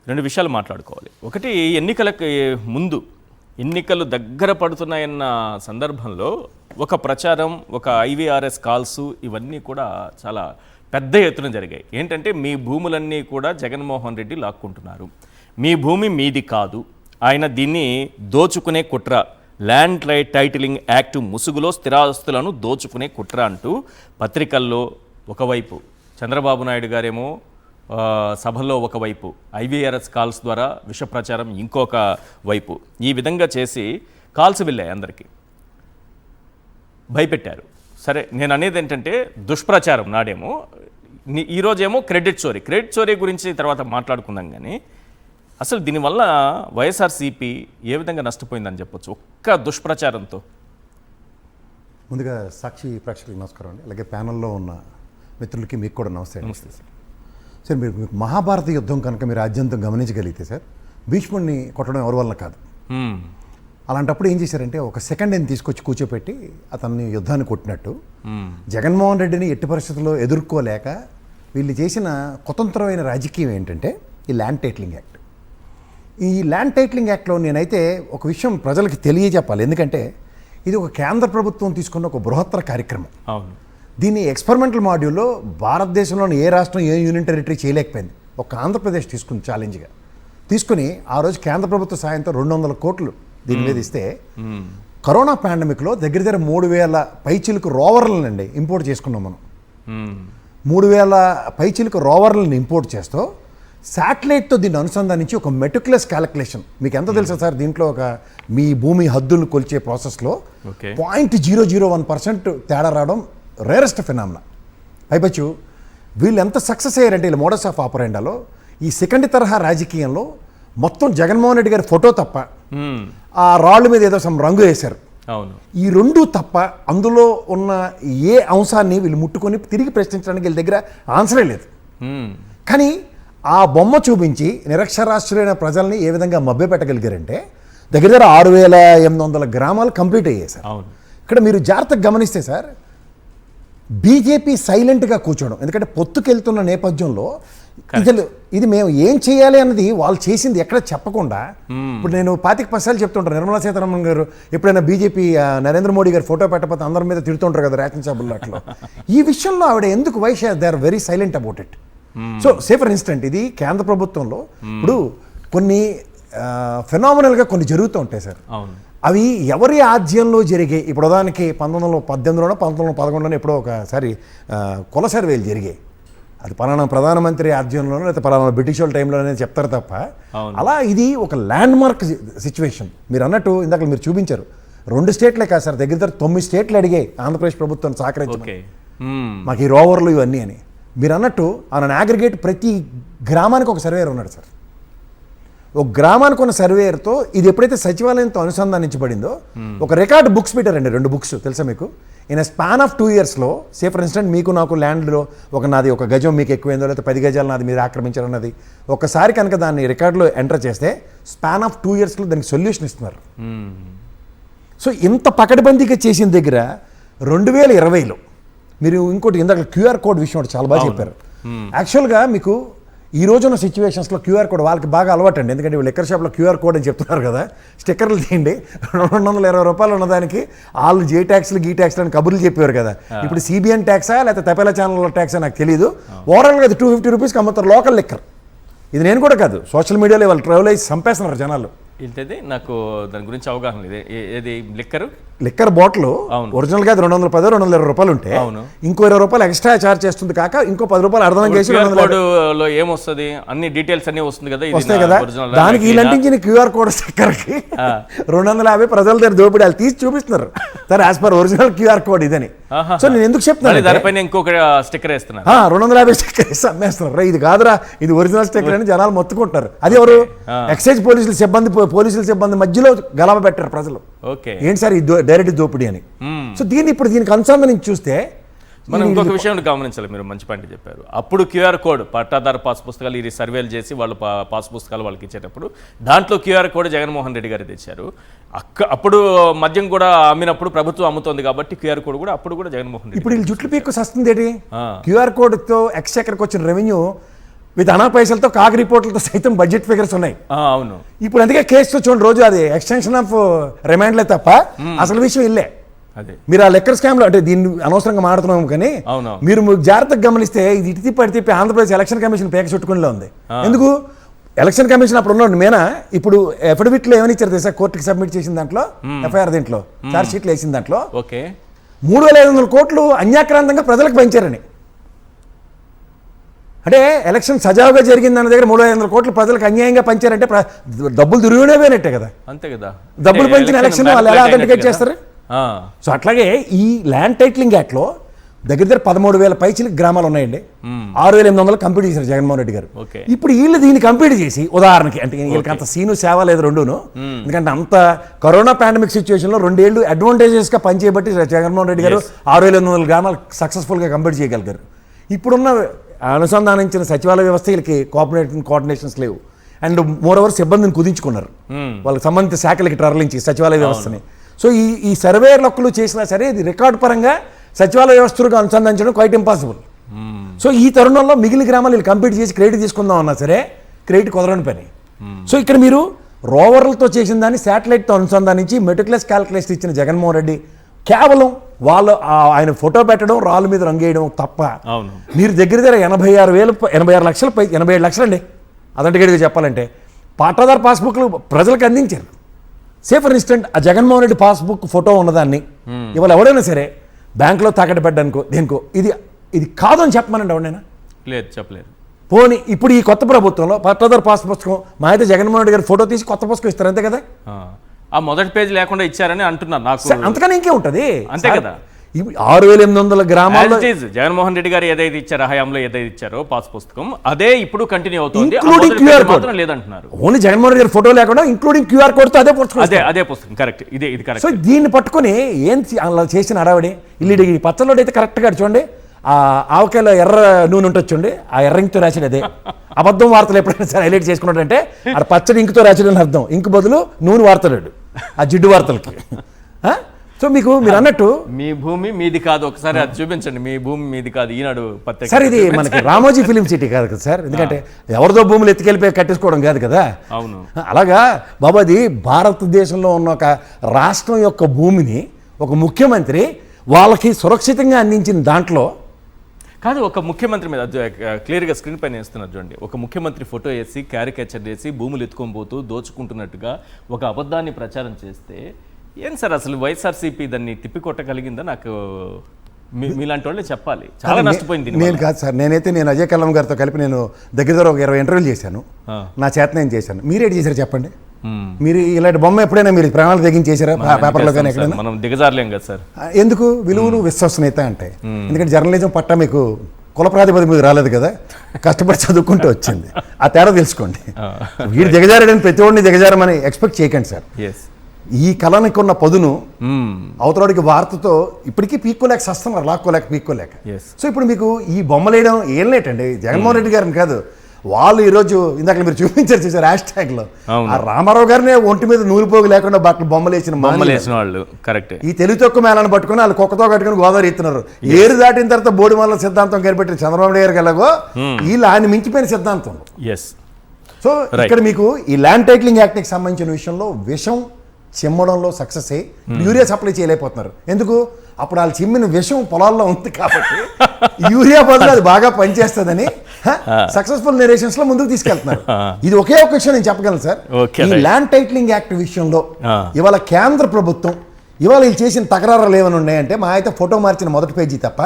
రెండు విషయాలు మాట్లాడుకోవాలి. ఒకటి, ఎన్నికలకు ముందు ఎన్నికలు దగ్గర పడుతున్నాయన్న సందర్భంలో ఒక ప్రచారం, ఒక ఐవీఆర్ఎస్ కాల్స్ ఇవన్నీ కూడా చాలా పెద్ద ఎత్తున జరిగాయి. ఏంటంటే మీ భూములన్నీ కూడా జగన్మోహన్ రెడ్డి లాక్కుంటున్నారు, మీ భూమి మీది కాదు, ఆయన దీన్ని దోచుకునే కుట్ర, ల్యాండ్ టైటిలింగ్ యాక్ట్ ముసుగులో స్థిరాస్తులను దోచుకునే కుట్ర అంటూ పత్రికల్లో ఒకవైపు, చంద్రబాబు నాయుడు గారేమో సభల్లో ఒకవైపు, ఐవీఆర్ఎస్ కాల్స్ ద్వారా విష ప్రచారం ఇంకొక వైపు, ఈ విధంగా చేసి కాల్స్ వెళ్ళాయి, అందరికీ భయపెట్టారు. సరే, నేను అనేది ఏంటంటే దుష్ప్రచారం నాడేమో, ఈరోజేమో క్రెడిట్ చోరీ గురించి తర్వాత మాట్లాడుకుందాం. కానీ అసలు దీనివల్ల వైఎస్ఆర్సీపీ ఏ విధంగా నష్టపోయిందని చెప్పొచ్చు ఒక్క దుష్ప్రచారంతో? ముందుగా సాక్షి ప్రేక్షకులకు నమస్కారం అండి, అలాగే ప్యానల్లో ఉన్న మిత్రులకి మీకు కూడా నమస్తే. నమస్తే సార్. సార్, మీకు మహాభారత యుద్ధం కనుక మీరు ఆద్యంతం గమనించగలిగితే సార్, భీష్ముడిని కొట్టడం ఎవరి వల్ల కాదు. అలాంటప్పుడు ఏం చేశారంటే ఒక సెకండ్ అని తీసుకొచ్చి కూర్చోపెట్టి అతన్ని యుద్ధాన్ని కొట్టినట్టు జగన్మోహన్ రెడ్డిని ఎట్టి పరిస్థితుల్లో ఎదుర్కోలేక వీళ్ళు చేసిన కుతంత్రమైన రాజకీయం ఏంటంటే ఈ ల్యాండ్ టైటిలింగ్ యాక్ట్. ఈ ల్యాండ్ టైటిలింగ్ యాక్ట్లో నేనైతే ఒక విషయం ప్రజలకు తెలియజెప్పాలి, ఎందుకంటే ఇది ఒక కేంద్ర ప్రభుత్వం తీసుకున్న ఒక బృహత్తర కార్యక్రమం. అవును, దీన్ని ఎక్స్పెరిమెంటల్ మాడ్యూల్లో భారతదేశంలోని ఏ రాష్ట్రం ఏ యూనియన్ టెరిటరీ చేయలేకపోయింది. ఒక ఆంధ్రప్రదేశ్ తీసుకుని ఛాలెంజ్గా తీసుకుని ఆ రోజు కేంద్ర ప్రభుత్వ సాయంతో 200 కోట్లు దీని మీద ఇస్తే, కరోనా పాండమిక్లో దగ్గర 3,000 పైచిలకు రోవర్లనండి ఇంపోర్ట్ చేసుకున్నాం మనం. 3,000 పైచిలకు రోవర్లను ఇంపోర్ట్ చేస్తూ శాటిలైట్తో దీన్ని అనుసంధానించి ఒక మెటిక్యులస్ క్యాలిక్యులేషన్, మీకు ఎంత తెలుసా సార్, దీంట్లో ఒక మీ భూమి హద్దులను కొలిచే ప్రాసెస్లో 0.001% తేడా రావడం రేరెస్ట్ ఫినామినా. అయిపోచ్చు వీళ్ళు ఎంత సక్సెస్ అయ్యారంటే వీళ్ళు మోడస్ ఆఫ్ ఆపరెండాలో ఈ సెకండ్ తరహా రాజకీయంలో మొత్తం జగన్మోహన్ రెడ్డి గారి ఫోటో తప్ప ఆ రాళ్ళ మీద ఏదో సమ్ రంగు వేశారు. అవును, ఈ రెండు తప్ప అందులో ఉన్న ఏ అంశాన్ని వీళ్ళు ముట్టుకొని తిరిగి ప్రశ్నించడానికి వీళ్ళ దగ్గర ఆన్సరే లేదు. కానీ ఆ బొమ్మ చూపించి నిరక్షరాస్యులైన ప్రజల్ని ఏ విధంగా మభ్యపెట్టగలిగారంటే దగ్గర 6,800 గ్రామాలు కంప్లీట్ అయ్యాయి సార్. ఇక్కడ మీరు జాగ్రత్తగా గమనిస్తే సార్, బీజేపీ సైలెంట్గా కూర్చోవడం, ఎందుకంటే పొత్తుకెళ్తున్న నేపథ్యంలో ఇది మేము ఏం చేయాలి అన్నది వాళ్ళు చేసింది ఎక్కడ చెప్పకుండా, ఇప్పుడు నేను 25 చెప్తుంటాను, నిర్మలా సీతారామన్ గారు ఎప్పుడైనా బీజేపీ నరేంద్ర మోడీ గారు ఫోటో పెట్టకపోతే అందరి మీద తిడుతుంటారు కదా రేషన్ షాపుల్లో, అట్లా ఈ విషయంలో ఆవిడ ఎందుకు they are very silent about it. So say for instance ఇది కేంద్ర ప్రభుత్వంలో ఇప్పుడు కొన్ని ఫెనామినల్గా కొన్ని జరుగుతూ ఉంటాయి సార్. అవి ఎవరి ఆధ్యంలో జరిగాయి? ఇప్పుడు ఉదాహరణకి 1918లోనో 1911లోనో ఎప్పుడో ఒకసారి కుల సర్వేలు జరిగాయి. అది పలానా ప్రధానమంత్రి ఆధ్వర్యంలోనో లేకపోతే పలానా బ్రిటిష్ వాళ్ళ టైంలోనే చెప్తారు తప్ప, అలా ఇది ఒక ల్యాండ్ మార్క్ సిచ్యువేషన్. మీరు అన్నట్టు ఇందాక మీరు చూపించారు, 2 స్టేట్లే కాదు సార్, దగ్గర 9 స్టేట్లు అడిగాయి ఆంధ్రప్రదేశ్ ప్రభుత్వం సహకరించమని మాకు ఈ రోవర్లు ఇవన్నీ అని. మీరు అన్నట్టు ఆయన అగ్రిగేట్ ప్రతి గ్రామానికి ఒక సర్వేయర్ ఉన్నాడు సార్. ఒక గ్రామానికి ఉన్న సర్వేయర్తో ఇది ఎప్పుడైతే సచివాలయంతో అనుసంధానించబడిందో ఒక రికార్డ్ బుక్స్ పెట్టారండి, 2 బుక్స్ తెలుసా మీకు. ఇన్ స్పాన్ ఆఫ్ 2 ఇయర్స్లో సే ఫర్ ఇన్స్టెంట్ మీకు నాకు ల్యాండ్లో నాది 1 గజం మీకు ఎక్కువైందో లేకపోతే 10 గజాలు నాది మీరు ఆక్రమించారన్నది ఒకసారి కనుక దాన్ని రికార్డులో ఎంటర్ చేస్తే స్పాన్ ఆఫ్ 2 ఇయర్స్లో దానికి సొల్యూషన్ ఇస్తున్నారు. సో ఇంత పకడ్బందీగా చేసిన దగ్గర 2020లో మీరు ఇంకోటి ఇందాక క్యూఆర్ కోడ్ విషయం చాలా బాగా చెప్పారు. యాక్చువల్గా మీకు ఈ రోజున్న సిచ్యువేషన్స్లో క్యూఆర్ కోడ్ వాళ్ళకి బాగా అలవాటు అండి, ఎందుకంటే వీళ్ళు లిక్కర్ షాప్లో క్యూఆర్ కోడ్ అని చెప్తున్నారు కదా, స్టిక్కర్లు తీయండి, 220 రూపాయలు ఉన్నదానికి వాళ్ళు జే ట్యాక్స్లు గీ ట్యాక్స్లు అని కబుర్లు చెప్పారు కదా. ఇప్పుడు సిబిఎన్ ట్యాక్సా లేకపోతే తపేలా ఛానల్ ట్యాక్సా నాకు తెలియదు, ఓవరాల్గా అది 250 రూపీస్కి అమ్ముతారు లోకల్ లిక్కర్. ఇది నేను కూడా కాదు, సోషల్ మీడియాలో వాళ్ళు ట్రావెల్ అయ్యి చంపేస్తున్నారు జనాలు. ఇంతది నాకు దాని గురించి అవగాహన లేదు. ఏది లిక్కర్ బాటిల్ ఒరిజినల్గా 210 220 రూపాయలు ఉంటే ఇంకో 20 రూపాయలు ఎక్స్ట్రా చార్జ్ చేస్తుంది కాక ఇంకో 10 రూపాయలు అర్థం చేసి ఏమొస్తుంది అన్ని డీటెయిల్స్ అన్ని వస్తుంది కదా, వస్తాయి కదా. దానికి ఈ లంటించిన క్యూఆర్ కోడ్ స్టిక్కర్కి 250 ప్రజల దగ్గర దోపిడీ వాళ్ళు తీసి చూపిస్తున్నారు sir, as per original QR code ఇదని. సో నేను ఎందుకు చెప్తాను, దానిపైన ఇంకొక స్టిక్కర్ వేస్తున్నారు, 250 స్టిక్కర్ వేసి అమ్మేస్తున్నారు. ఇది కాదురా ఇది ఒరిజినల్ స్టిక్కర్ అని జనాలు మొత్తుకుంటారు. అది ఎవరు? ఎక్సైజ్ పోలీసుల సిబ్బంది మధ్యలో గలవ పెట్టారు ప్రజలు. ఏంటి సార్ ఈ డైరెక్ట్ దోపిడీ అని. సో దీనికి అనుసంధానించి చూస్తే మనం ఇంకొక విషయం గమనించాలి. మీరు మంచి పాయింట్ చెప్పారు. అప్పుడు క్యూఆర్ కోడ్ పట్టాదారు పాస్ పుస్తకాలు ఇది సర్వేలు చేసి వాళ్ళు పాస్ పుస్తకాలు వాళ్ళకి ఇచ్చేటప్పుడు దాంట్లో క్యూఆర్ కోడ్ జగన్మోహన్ రెడ్డి గారు తెచ్చారు. అప్పుడు మద్యం కూడా అమ్మినప్పుడు ప్రభుత్వం అమ్ముతోంది కాబట్టి క్యూఆర్ కోడ్ కూడా అప్పుడు కూడా జగన్మోహన్ రెడ్డి. ఇప్పుడు వీళ్ళు జుట్లు పీక్కు వస్తుంది ఏంటి? క్యూఆర్ కోడ్తో ఎక్స్చెక్కర్కి వచ్చిన రెవెన్యూ విత్ అనా పైసలతో కాకి రిపోర్ట్లతో సైతం బడ్జెట్ ఫిగర్స్ ఉన్నాయి. అవును. ఇప్పుడు అందుకే కేసుతో చూడండి రోజు అది ఎక్స్టెన్షన్ ఆఫ్ రిమాండ్లే తప్ప అసలు విషయం ఇల్లే. అదే మీరు ఆ లెక్కర్ స్కామ్లో అంటే దీన్ని అనవసరంగా మాడుతున్నాము కానీ మీరు జాగ్రత్తగా గమనిస్తే ఇది ఇటు తిప్పి అటు తిప్పి ఆంధ్రప్రదేశ్ ఎలక్షన్ కమిషన్ పేక చుట్టుకునిలో ఉంది. ఎందుకు ఎలక్షన్ కమిషన్ అప్పుడు ఉన్నాడు మేనా ఇప్పుడు అఫిడవిట్లో ఏమని ఇచ్చారు తెలుసా కోర్టుకి సబ్మిట్ చేసిన దాంట్లో ఎఫ్ఐఆర్ దీంట్లో చార్జ్ షీట్లు వేసిన దాంట్లో 3,500 కోట్లు అన్యాక్రాంతంగా ప్రజలకు పంచారని. అంటే ఎలక్షన్ సజావుగా జరిగిందన్న దగ్గర 3,500 కోట్లు ప్రజలకు అన్యాయంగా పంచారంటే డబ్బులు దుర్వినియోగమైనట్టే కదా. అంతే కదా. డబ్బులు పంచిన ఎలక్షన్ వాళ్ళు ఎలా అథెంటికేట్ చేస్తారు? సో అట్లాగే ఈ ల్యాండ్ టైటిలింగ్ యాక్ట్లో దగ్గర 13,000 పైచిలకు గ్రామాలు ఉన్నాయండి. 6,800 కంప్లీట్ చేశారు జగన్మోహన్ రెడ్డి గారు. ఇప్పుడు వీళ్ళు దీన్ని కంప్లీట్ చేసి ఉదాహరణకి అంటే వీళ్ళకి అంత సీను సేవ లేదు రెండును. ఎందుకంటే అంత కరోనా పాండమిక్ సిచ్యువేషన్లో 2 ఏళ్ళు అడ్వాంటేజెస్గా పనిచేయబట్టి జగన్మోహన్ రెడ్డి గారు 6,800 గ్రామాలు సక్సెస్ఫుల్గా కంప్లీట్ చేయగలిగారు. ఇప్పుడున్న అనుసంధానించిన సచివాలయ వ్యవస్థ వీళ్ళకి కోఆర్డినేషన్స్ లేవు. అండ్ మోరోవర్ సిబ్బందిని కుదించుకున్నారు వాళ్ళకి సంబంధిత శాఖలకి తరలించి సచివాలయ వ్యవస్థని. సో ఈ సర్వేర్లొక్కలు చేసినా సరే ఇది రికార్డు పరంగా సచివాలయ వ్యవస్థగా అనుసంధానించడం క్వైట్ ఇంపాసిబుల్. సో ఈ తరుణంలో మిగిలిన గ్రామాలు వీళ్ళు కంప్లీట్ చేసి క్రెడిట్ తీసుకుందాం అన్నా సరే క్రెడిట్ కుదరని పని. సో ఇక్కడ మీరు రోవర్లతో చేసిన దాన్ని శాటిలైట్తో అనుసంధానించి మెటిక్యులస్ క్యాల్కులేషన్ ఇచ్చిన జగన్మోహన్ రెడ్డి కేవలం వాళ్ళు ఆయన ఫోటో పెట్టడం రాళ్ళ మీద రంగేయడం తప్ప మీరు దగ్గర 86 లక్షలు 87 లక్షలు అండి అదంటే చెప్పాలంటే పట్టాదారు పాస్బుక్లు ప్రజలకు అందించారు. సే ఫర్ ఇన్స్టెంట్ ఆ జగన్మోహన్ రెడ్డి పాస్బుక్ ఫోటో ఉన్నదాన్ని ఇవాళ ఎవడైనా సరే బ్యాంకులో తాకట్టు పెట్టడానికో దేనికో ఇది కాదని చెప్పమనండి ఎవడైనా లేదు చెప్పలేదు. పోనీ ఇప్పుడు ఈ కొత్త ప్రభుత్వంలో పట్టాదారు పాస్ పుస్తకం మా అయితే జగన్మోహన్ రెడ్డి గారు ఫోటో తీసి కొత్త పుస్తకం ఇస్తారు అంతే కదా. ఆ మొదటి పేజ్ లేకుండా ఇచ్చారని అంటున్నారు. నాకు అంతకన్నా ఇంకే ఉంటుంది అంతే కదా. 6,800 గ్రామాల్లో జగన్మోహన్ రెడ్డి గారు ఏదైతే ఇచ్చారో హయాంలో ఏదైతే ఇచ్చారో పాస్ పుస్తకం అదే ఇప్పుడు కంటిన్యూ అవుతుంది. లేదంటున్నారు ఓన్లీ జగన్మోహన్ రెడ్డి గారి ఫోటో లేకుండా ఇంక్లూడింగ్ క్యూఆర్ కోడ్ తో అదే పుస్తకం కరెక్ట్. ఇది కరెక్ట్. సో దీన్ని పట్టుకుని ఏం అలా చేసిన అడావిడి ఇల్లు ఈ పచ్చళ్ళు అయితే కరెక్ట్ గా చూడండి ఆ ఆవకాయలో ఎర్ర నూనె ఉంటొచ్చండి ఆ ఎర్ర ఇంకుతో రాసాడు అదే అబద్ధం వార్తలు ఎప్పుడైనా సరే హైలైట్ చేసుకున్నాడంటే ఆ పచ్చడి ఇంకుతో రాసాడు అని అర్థం. ఇంకు బదులు నూనె వార్తలాడు ఆ జిడ్డు వార్తలకి. సో మీరు అన్నట్టు మీ భూమి మీది కాదు ఒకసారి అది చూపించండి. మీ భూమి మీది కాదు ఈనాడు పత్రిక సార్ ఇది మనకి రామోజీ ఫిలిం సిటీ కాదు కదా సార్. ఎందుకంటే ఎవరిదో భూములు ఎత్తుకెళ్ళిపోయి కట్టేసుకోవడం కాదు కదా. అవును అలాగా బాబు అది భారతదేశంలో ఉన్న ఒక రాష్ట్రం యొక్క భూమిని ఒక ముఖ్యమంత్రి వాళ్ళకి సురక్షితంగా అందించిన దాంట్లో కాదు ఒక ముఖ్యమంత్రి మీద క్లియర్గా స్క్రీన్ పైన వేస్తున్నారు చూడండి. ఒక ముఖ్యమంత్రి ఫోటో వేసి క్యారికేచర్ చేసి భూములు ఎత్తుకొని పోతూ దోచుకుంటున్నట్టుగా ఒక అబద్ధాన్ని ప్రచారం చేస్తే ఏం సార్ అసలు వైఎస్ఆర్సీపీ దాన్ని తిప్పికొట్టగలిగిందా? నాకు మీలాంటి వాళ్ళే చెప్పాలి. చాలా నష్టపోయింది. నేను కాదు సార్ నేను అజయ్ కల్లం గారితో కలిపి నేను దగ్గర ఒక 20 ఇంటర్వ్యూలు చేశాను. నా చేత నేను చేశాను. మీరేటి చేశారు చెప్పండి? మీరు ఇలాంటి బొమ్మ ఎప్పుడైనా మీరు ప్రాణాలు తెగించేశారా పేపర్లో కానీ ఎక్కడైనా? మనం దిగజారలేం కదా సార్. ఎందుకు విలువలు విశ్వసనీయత అంటే ఎందుకంటే జర్నలిజం పట్టా మీకు కుల ప్రాతిపదిక మీద రాలేదు కదా, కష్టపడి చదువుకుంటూ వచ్చింది. ఆ తేడా తెలుసుకోండి. వీడు దిగజారాడని ప్రతి ఒడిని దిగజారమని ఎక్స్పెక్ట్ చేయకండి సార్. ఈ కళనికి ఉన్న పదును అవతలడికి వార్తతో ఇప్పటికీ పీక్కోలేక సస్తున్నారు, పీక్కోలేక. సో ఇప్పుడు మీకు ఈ బొమ్మలు వేయడం ఏం లేటండి జగన్మోహన్ రెడ్డి గారిని కాదు. వాళ్ళు ఈరోజు ఇందాక మీరు చూపించారు చూసారు హ్యాష్ ట్యాగ్ లో ఆ రామారావు గారినే ఒంటి మీద నూలిపోగు లేకుండా బొమ్మలు వేసిన వాళ్ళు కరెక్ట్. ఈ తెలుగు తక్కువ మేళను పట్టుకుని వాళ్ళు కుక్కతో కట్టుకుని గోదావరి ఎత్తున్నారు. ఏరు దాటిన తర్వాత బోడిమల్ల సిద్ధాంతం కనిపెట్టిన చంద్రబాబు నాయుడు గారికి ఎలాగో వీళ్ళు ఆయన మించిపోయిన సిద్ధాంతం. సో ఇక్కడ మీకు ఈ ల్యాండ్ టైటిలింగ్ యాక్ట్కి సంబంధించిన విషయంలో విషం చిమ్మడంలో సక్సెస్ అయ్యి యూరియా సప్లై చేయలేకపోతున్నారు. ఎందుకు? అప్పుడు వాళ్ళు చిమ్మిన విషం పొలాల్లో ఉంది కాబట్టి యూరియా బదులు అది బాగా పనిచేస్తుందని సక్సెస్ఫుల్ నెరేషన్స్ లో ముందుకు తీసుకెళ్తున్నారు. ఇది ఒకే ఒక విషయం నేను చెప్పగలను సార్. ఈ ల్యాండ్ టైటిలింగ్ యాక్ట్ విషయంలో ఇవాళ కేంద్ర ప్రభుత్వం ఇవాళ వీళ్ళు చేసిన తకరారులు ఏమైనా ఉన్నాయంటే మా అయితే ఫోటో మార్చిన మొదటి పేజీ తప్ప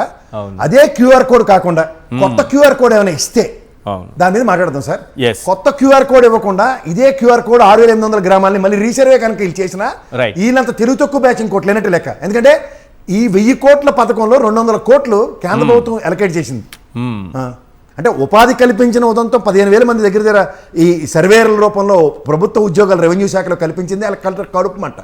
అదే క్యూఆర్ కోడ్ కాకుండా కొత్త క్యూఆర్ కోడ్ ఏమైనా ఇస్తే దాని మీద మాట్లాడదాం సార్. కొత్త క్యూఆర్ కోడ్ ఇవ్వకుండా ఇదే క్యూఆర్ కోడ్ 6,800 గ్రామాలని మళ్ళీ రీసర్వే కనుక వీళ్ళు చేసినా వీళ్ళంత తెలుగు తక్కువ బ్యాచింగ్ కోట్లు లేనట్టు లెక్క. ఎందుకంటే ఈ 1000 కోట్ల పథకంలో 200 కోట్లు కేంద్ర ప్రభుత్వం అలొకేట్ చేసింది. అంటే ఉపాధి కల్పించిన ఉదంతం 15,000 మంది దగ్గర ఈ సర్వేల రూపంలో ప్రభుత్వ ఉద్యోగాలు రెవెన్యూ శాఖలో కల్పించింది. వాళ్ళ కడుపు మంట.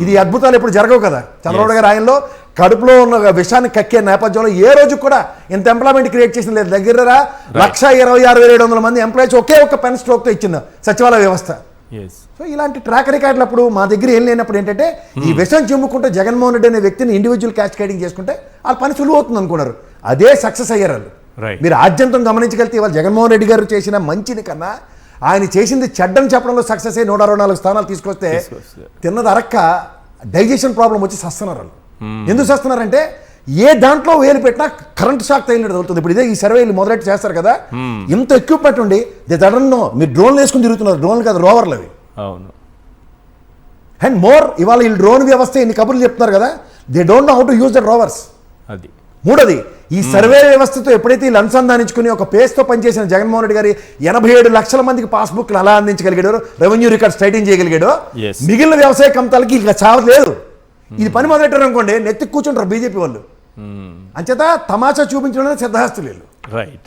ఇది అద్భుతాలు ఎప్పుడు జరగవు కదా. చంద్రబాబు గారు ఆయనలో కడుపులో ఉన్న విషయాన్ని కక్కే నేపథ్యంలో ఏ రోజు కూడా ఇంత ఎంప్లాయ్మెంట్ క్రియేట్ చేసిన లేదు. దగ్గర 1,26,700 మంది ఎంప్లాయీస్ ఒకే ఒక పెన్ స్ట్రోక్తో ఇచ్చింది సచివాలయ వ్యవస్థ. సో ఇలాంటి ట్రాక్ రికార్డులు అప్పుడు మా దగ్గర ఏం లేనప్పుడు ఏంటంటే ఈ విషయం చెమ్ముకుంటే జగన్మోహన్ రెడ్డి అనే వ్యక్తిని ఇండివిజువల్ క్యాస్కేడింగ్ చేసుకుంటే వాళ్ళ పని సులువు అవుతుంది అనుకున్నారు. అదే సక్సెస్ అయ్యారు వాళ్ళు. రైట్. మీరు ఆద్యంతం గమనించగలిగితే ఇవాళ జగన్మోహన్ రెడ్డి గారు చేసిన మంచిని కన్నా ఆయన చేసింది చెడ్డని చెప్పడంలో సక్సెస్ అయ్యి 164 స్థానాలు తీసుకొస్తే తిన్నది అరక్క డైజెషన్ ప్రాబ్లం వచ్చి సస్తున్నారు వాళ్ళు. ఎందుకు సస్తున్నారంటే ఏ దాంట్లో వేలు పెట్టినా కరెంట్ షాక్ తగిలినట్టు తగులుతుంది. ఇప్పుడు ఇదే ఈ సర్వేలు మొదలెట్టి చేస్తారు కదా, ఇంత ఎక్విప్మెంట్ ఉండి దడన్నో మీరు డ్రోన్లు వేసుకుని తిరుగుతున్నారు. డ్రోన్లు కాదు, రోవర్లు అవి. అవును. అండ్ మోర్ ఇవాళ వీళ్ళు డ్రోన్ వ్యవస్థ ఎన్ని కబుర్లు చెప్తున్నారు కదా, they don't know how to use the Rovers. అది మూడోది, ఈ సర్వే వ్యవస్థతో ఎప్పుడైతే వీళ్ళు అనుసంధానించుకుని ఒక పేస్తో పనిచేసిన జగన్మోహన్ రెడ్డి గారి 87 లక్షల మందికి పాస్బుక్లు అలా అందించగలిగాడు, రెవెన్యూ రికార్డ్ స్ట్రైటింగ్ చేయగలిగాడు, Yes. మిగిలిన వ్యవసాయ కంపెనీలకి ఇంకా చావలేదు. ఇది పని మొదలెట్టారు అనుకోండి, నెత్తి కూర్చుంటారు బీజేపీ వాళ్ళు. అంచేత తమాషా చూపించడం సిద్ధహస్తులు. రైట్.